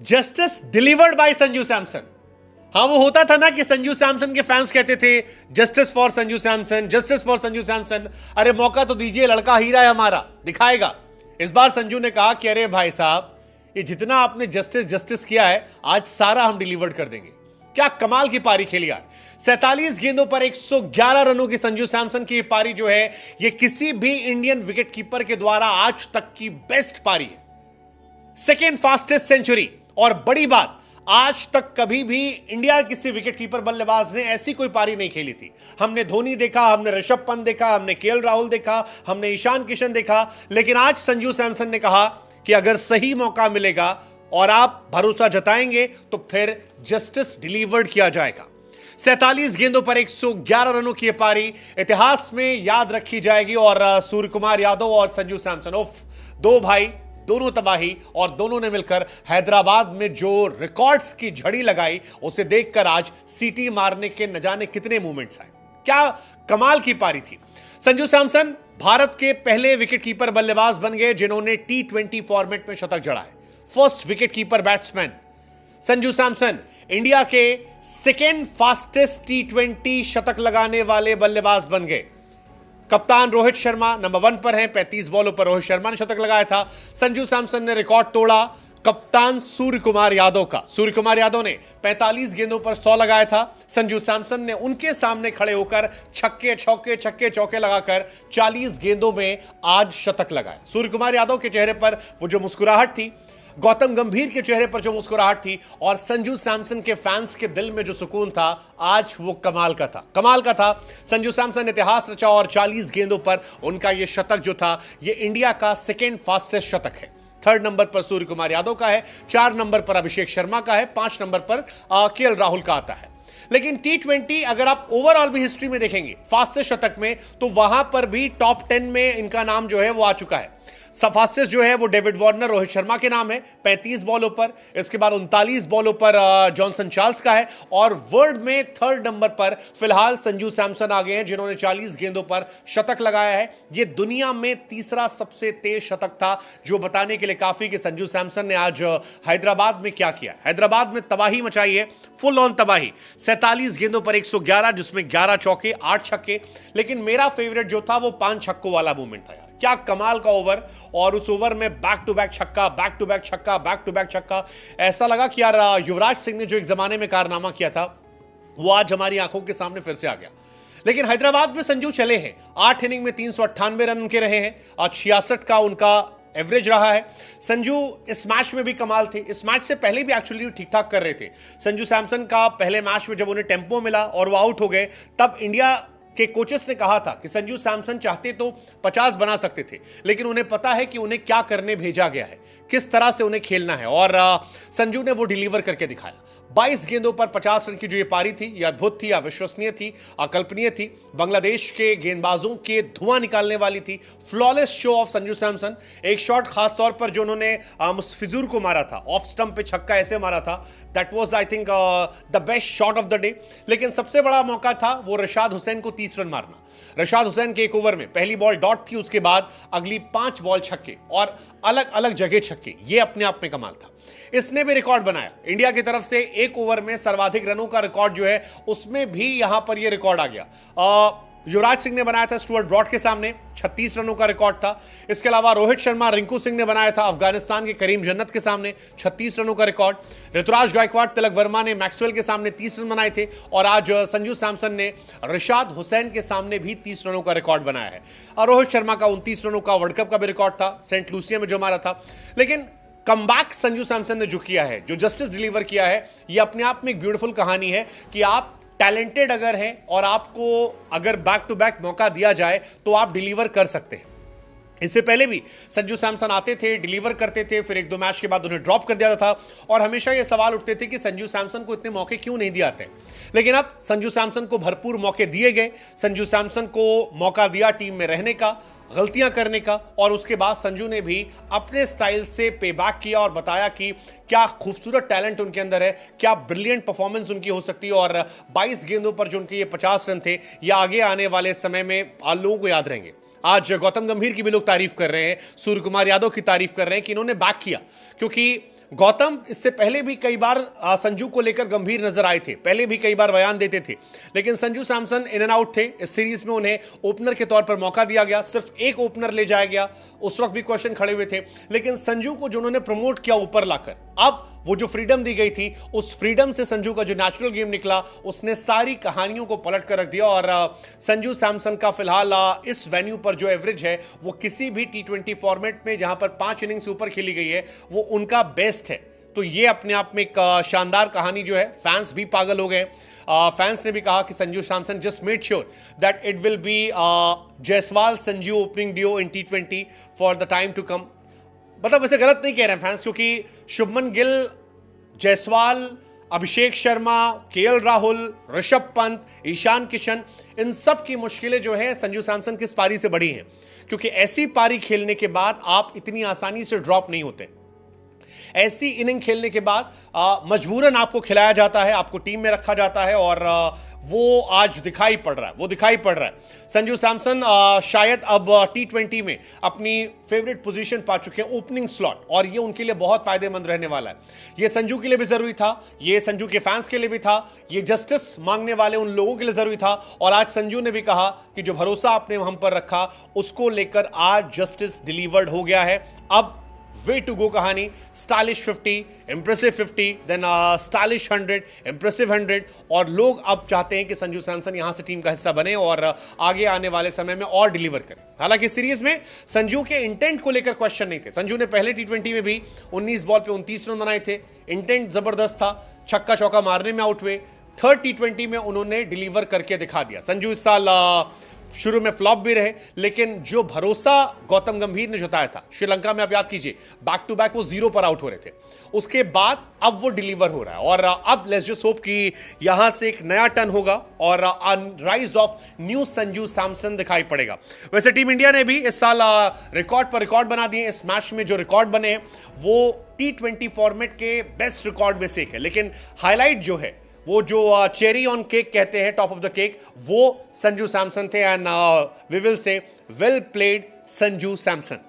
Justice delivered by Sanju Samson. हाँ, वो होता था ना कि संजू सैमसन के फैंस कहते थे justice for Sanju Samson, justice for Sanju Samson. अरे मौका तो दीजिए, लड़का हीरा है हमारा, दिखाएगा। इस बार संजू ने कहा कि अरे भाई साहब, ये जितना आपने जस्टिस जस्टिस किया है, आज सारा हम डिलीवर्ड कर देंगे। क्या कमाल की पारी खेली यार। 47 गेंदों पर 111 रनों की संजू सैमसन की पारी जो है, ये किसी भी इंडियन विकेटकीपर के द्वारा आज तक की बेस्ट पारी है। Second fastest century. और बड़ी बात, आज तक कभी भी इंडिया किसी विकेटकीपर बल्लेबाज ने ऐसी कोई पारी नहीं खेली थी। हमने धोनी देखा, हमने ऋषभ पंत देखा, हमने केएल राहुल देखा, हमने ईशान किशन देखा, लेकिन आज संजू सैमसन ने कहा कि अगर सही मौका मिलेगा और आप भरोसा जताएंगे तो फिर जस्टिस डिलीवर्ड किया जाएगा। 47 गेंदों पर 111 रनों की पारी इतिहास में याद रखी जाएगी। और सूर्य कुमार यादव और संजू सैमसन, उफ, दो भाई, दोनों तबाही, और दोनों ने मिलकर हैदराबाद में जो रिकॉर्ड्स की झड़ी लगाई, उसे देखकर आज सीटी मारने के न जाने कितने मूवमेंट्स आए। क्या कमाल की पारी थी। संजू सैमसन भारत के पहले विकेटकीपर बल्लेबाज बन गए जिन्होंने T20 फॉर्मेट में शतक जड़ा है। First wicketkeeper batsman Sanju Samson India के सेकेंड फास्टेस्ट T20 शतक लगाने वाले बल्लेबाज बन गए। कप्तान रोहित शर्मा नंबर 1 पर हैं, 35 बॉलों पर रोहित शर्मा ने शतक लगाया था। संजू सैमसन ने रिकॉर्ड तोड़ा कप्तान सूर्य कुमार यादव का। सूर्य कुमार यादव ने 45 गेंदों पर 100 लगाया था। संजू सैमसन ने उनके सामने खड़े होकर छक्के चौके लगाकर 40 गेंदों में आज शतक लगाया। सूर्य कुमार यादव के चेहरे पर वो जो मुस्कुराहट थी, गौतम गंभीर के चेहरे पर जो मुस्कुराहट थी, और संजू सैमसन के फैंस के दिल में जो सुकून था, आज वो कमाल का था। संजू सैमसन ने इतिहास रचा और 40 गेंदों पर उनका ये शतक जो था, ये इंडिया का सेकेंड फास्टेस्ट शतक है। 3rd नंबर पर सूर्य कुमार यादव का है, 4 नंबर पर अभिषेक शर्मा का है, 5 नंबर पर केएल राहुल का आता है। लेकिन T20 अगर आप ओवरऑल भी हिस्ट्री में देखेंगे फास्टेस्ट शतक में, तो वहां पर भी टॉप 10 में इनका नाम जो है वो आ चुका है। फास्टेस्ट जो है वो डेविड वार्नर, रोहित शर्मा के नाम है 35 बॉलों पर। इसके बाद 39 बॉलों पर जॉनसन चार्ल्स का है। और वर्ल्ड में 3rd नंबर पर फिलहाल संजू सैमसन आ गए हैं जिन्होंने 40 गेंदों पर शतक लगाया है। ये दुनिया में तीसरा सबसे तेज शतक था, जो बताने के लिए काफी कि संजू सैमसन ने आज हैदराबाद में क्या किया। हैदराबाद में तबाही मचाई है, फुल ऑन तबाही। 47 गेंदों पर 111, जिसमें 11 चौके 8 छक्के। लेकिन मेरा फेवरेट जो था वो 5 छक्कों वाला मूवमेंट था यार। क्या कमाल का ओवर, और उस ओवर में बैक टू बैक छक्का। ऐसा लगा कि यार युवराज सिंह ने जो एक जमाने में कारनामा किया था, वो आज हमारी आंखों के सामने फिर से आ गया। लेकिन हैदराबाद में संजू चले हैं, 8 इनिंग में 398 रन उनके रहे हैं और 66 का उनका एवरेज रहा है। संजू इस मैच में भी कमाल थे। इस मैच से पहले भी एक्चुअली ठीक ठाक कर रहे थे। संजू सैमसन का पहले मैच में जब उन्हें टेम्पो मिला और वो आउट हो गए, तब इंडिया के कोचेस ने कहा था कि संजू सैमसन चाहते तो 50 बना सकते थे, लेकिन उन्हें पता है कि उन्हें क्या करने भेजा गया है, किस तरह से उन्हें खेलना है, और संजू ने वो डिलीवर करके दिखाया। 22 गेंदों पर 50 रन की जो ये पारी थी, ये अद्भुत थी, अविश्वसनीय थी, अकल्पनीय थी। बांग्लादेश के गेंदबाजों के धुआं निकालने वाली थी। Flawless show off Sanju Samson. एक शॉट खास तौर पर जो उन्होंने मुस्तफिजुर को मारा था, ऑफ स्टंप पे छक्का ऐसे मारा था, that was I think the best shot of the day. लेकिन सबसे बड़ा मौका था वो रशाद हुसैन को 30 रन मारना। रशाद हुसैन के एक ओवर में पहली बॉल डॉट थी, उसके बाद अगली 5 बॉल छक्के और अलग अलग जगह छक्के। ये अपने आप में कमाल था। इसने भी रिकॉर्ड बनाया इंडिया की तरफ से, एक ओवर में सर्वाधिक रनों का रिकॉर्ड जो है, उसमें भी यहां पर यह रिकॉर्ड आ गया। युवराज सिंह ने बनाया था स्टुअर्ट ब्रॉड के सामने, 36 रनों का रिकॉर्ड था। इसके अलावा रोहित शर्मा, रिंकू सिंह ने बनाया था अफगानिस्तान के करीम जन्नत के सामने, 36 रनों का रिकॉर्ड। ऋतुराज गायकवाड़, तिलक वर्मा ने मैक्सवेल के सामने 30 रन बनाए थे, और आज संजू सैमसन ने रशाद हुसैन के सामने भी 30 रनों का रिकॉर्ड बनाया है। और रोहित शर्मा का 29 रनों का वर्ल्ड कप का भी रिकॉर्ड था, सेंट लूसिया में जो मारा था। लेकिन कमबैक संजू सैमसन ने जो किया है, जो जस्टिस डिलीवर किया है, यह अपने आप में एक ब्यूटीफुल कहानी है कि आप टैलेंटेड अगर हैं और आपको अगर बैक टू बैक मौका दिया जाए तो आप डिलीवर कर सकते हैं। इससे पहले भी संजू सैमसन आते थे, डिलीवर करते थे, फिर 1-2 मैच के बाद उन्हें ड्रॉप कर दिया था, और हमेशा ये सवाल उठते थे कि संजू सैमसन को इतने मौके क्यों नहीं दिए जाते। लेकिन अब संजू सैमसन को भरपूर मौके दिए गए। संजू सैमसन को मौका दिया टीम में रहने का, गलतियां करने का, और उसके बाद संजू ने भी अपने स्टाइल से पे बैक किया और बताया कि क्या खूबसूरत टैलेंट उनके अंदर है, क्या ब्रिलियंट परफॉर्मेंस उनकी हो सकती है। और 22 गेंदों पर जो उनके ये 50 रन थे, ये आगे आने वाले समय में लोगों को याद रहेंगे। आज गौतम गंभीर की भी लोग तारीफ कर रहे हैं, सूर्य कुमार यादव की तारीफ कर रहे हैं कि इन्होंने बैक किया, क्योंकि गौतम इससे पहले भी कई बार संजू को लेकर गंभीर नजर आए थे, पहले भी कई बार बयान देते थे, लेकिन Sanju Samson in and out थे। इस सीरीज में उन्हें ओपनर के तौर पर मौका दिया गया, सिर्फ एक ओपनर ले जाया गया, उस वक्त भी क्वेश्चन खड़े हुए थे, लेकिन संजू को जो उन्होंने प्रमोट किया ऊपर लाकर, अब वो जो फ्रीडम दी गई थी, उस फ्रीडम से संजू का जो नेचुरल गेम निकला, उसने सारी कहानियों को पलट कर रख दिया। और संजू सैमसन का फिलहाल इस वेन्यू पर जो एवरेज है वो किसी भी T20 फॉर्मेट में जहां पर 5 इनिंग से ऊपर खेली गई है वो उनका बेस्ट है। तो ये अपने आप में एक शानदार कहानी जो है, फैंस भी पागल हो गए। फैंस ने भी कहा कि Sanju Samson just made sure that it will be Jaiswal Sanju opening duo in T20 for the time to come. मतलब वैसे गलत नहीं कह रहे हैं फैंस, क्योंकि शुभमन गिल, जायसवाल, अभिषेक शर्मा, केएल राहुल, ऋषभ पंत, ईशान किशन, इन सब की मुश्किलें जो है संजू सैमसन की इस पारी से बड़ी हैं, क्योंकि ऐसी पारी खेलने के बाद आप इतनी आसानी से ड्रॉप नहीं होते। ऐसी इनिंग खेलने के बाद मजबूरन आपको खिलाया जाता है, आपको टीम में रखा जाता है, और वो आज दिखाई पड़ रहा है। संजू सैमसन शायद अब T20 में अपनी फेवरेट पोजीशन पा चुके हैं, ओपनिंग स्लॉट, और ये उनके लिए बहुत फायदेमंद रहने वाला है। ये संजू के लिए भी जरूरी था, ये संजू के फैंस के लिए भी था, ये जस्टिस मांगने वाले उन लोगों के लिए जरूरी था। और आज संजू ने भी कहा कि जो भरोसा आपने हम पर रखा उसको लेकर आज जस्टिस डिलीवर्ड हो गया है। अब वे टू गो कहानी, stylish 50, impressive 50, then stylish 100, impressive 100, और लोग अब चाहते हैं कि संजू सैमसन यहां से टीम का हिस्सा बने और आगे आने वाले समय में और डिलीवर करें। हालांकि सीरीज में संजू के इंटेंट को लेकर क्वेश्चन नहीं थे। संजू ने पहले T20 में भी 19 बॉल पे 29 रन बनाए थे, इंटेंट जबरदस्त था, छक्का चौका मारने में आउट हुए। थर्ड T20 में उन्होंने डिलीवर करके दिखा दिया। संजू इस साल शुरू में फ्लॉप भी रहे, लेकिन जो भरोसा गौतम गंभीर ने जताया था श्रीलंका में, आप याद कीजिए, बैक टू बैक वो 0 पर आउट हो रहे थे, उसके बाद अब वो डिलीवर हो रहा है। और अब लेट्स जस्ट होप कि यहां से एक नया टर्न होगा और rise of new Sanju Samson दिखाई पड़ेगा। वैसे टीम इंडिया ने भी इस साल रिकॉर्ड पर रिकॉर्ड बना दिए। इस मैच में जो रिकॉर्ड बने हैं वो T20 फॉर्मेट के बेस्ट रिकॉर्ड में से एक है, लेकिन हाईलाइट जो है, वो जो चेरी ऑन केक कहते हैं, टॉप ऑफ द केक, वो संजू सैमसन थे। And we will say well played Sanju Samson.